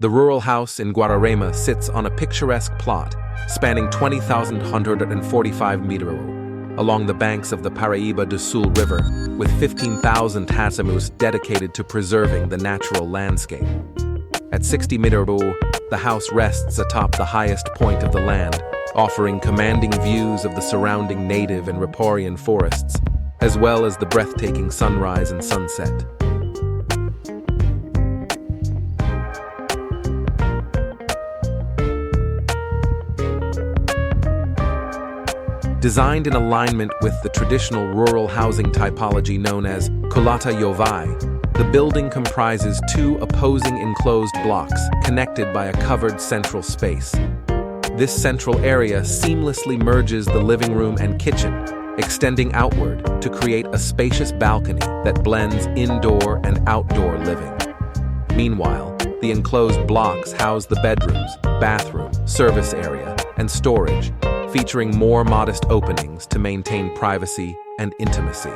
The rural house in Guararema sits on a picturesque plot spanning 20,145 meters along the banks of the Paraíba do Sul River, with 15,000 hasamus dedicated to preserving the natural landscape. At 60 meters, the house rests atop the highest point of the land, offering commanding views of the surrounding native and riparian forests, as well as the breathtaking sunrise and sunset. Designed in alignment with the traditional rural housing typology known as Kulata Yovai, the building comprises two opposing enclosed blocks connected by a covered central space. This central area seamlessly merges the living room and kitchen, extending outward to create a spacious balcony that blends indoor and outdoor living. Meanwhile, the enclosed blocks house the bedrooms, bathroom, service area, and storage, featuring more modest openings to maintain privacy and intimacy.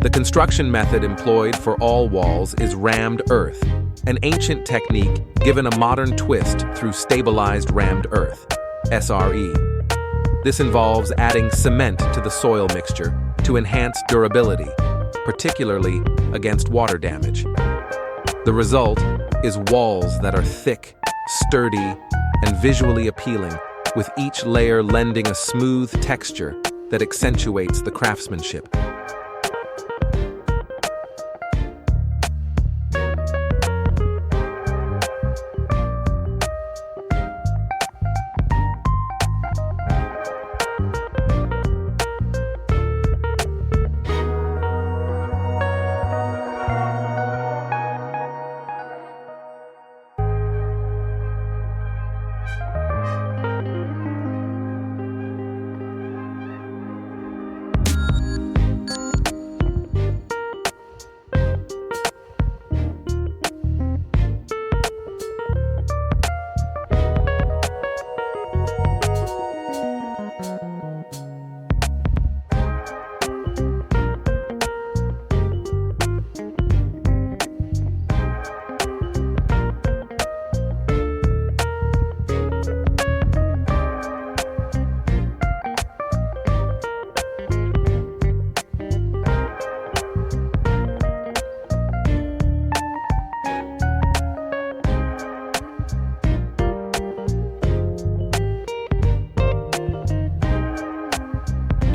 The construction method employed for all walls is rammed earth, an ancient technique given a modern twist through stabilized rammed earth, SRE. This involves adding cement to the soil mixture to enhance durability, particularly against water damage. The result is walls that are thick, sturdy, and visually appealing, with each layer lending a smooth texture that accentuates the craftsmanship.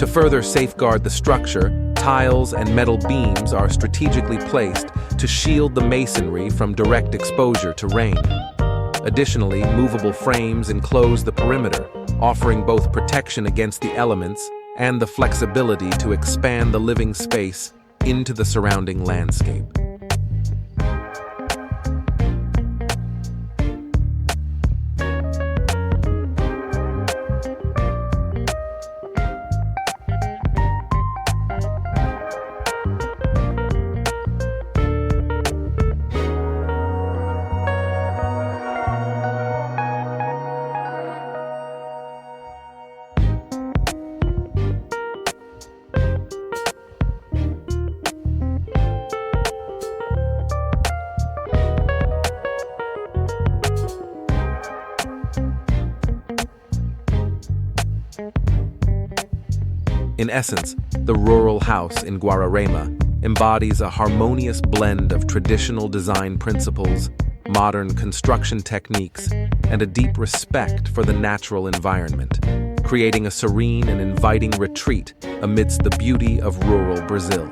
To further safeguard the structure, tiles and metal beams are strategically placed to shield the masonry from direct exposure to rain. Additionally, movable frames enclose the perimeter, offering both protection against the elements and the flexibility to expand the living space into the surrounding landscape. In essence, the rural house in Guararema embodies a harmonious blend of traditional design principles, modern construction techniques, and a deep respect for the natural environment, creating a serene and inviting retreat amidst the beauty of rural Brazil.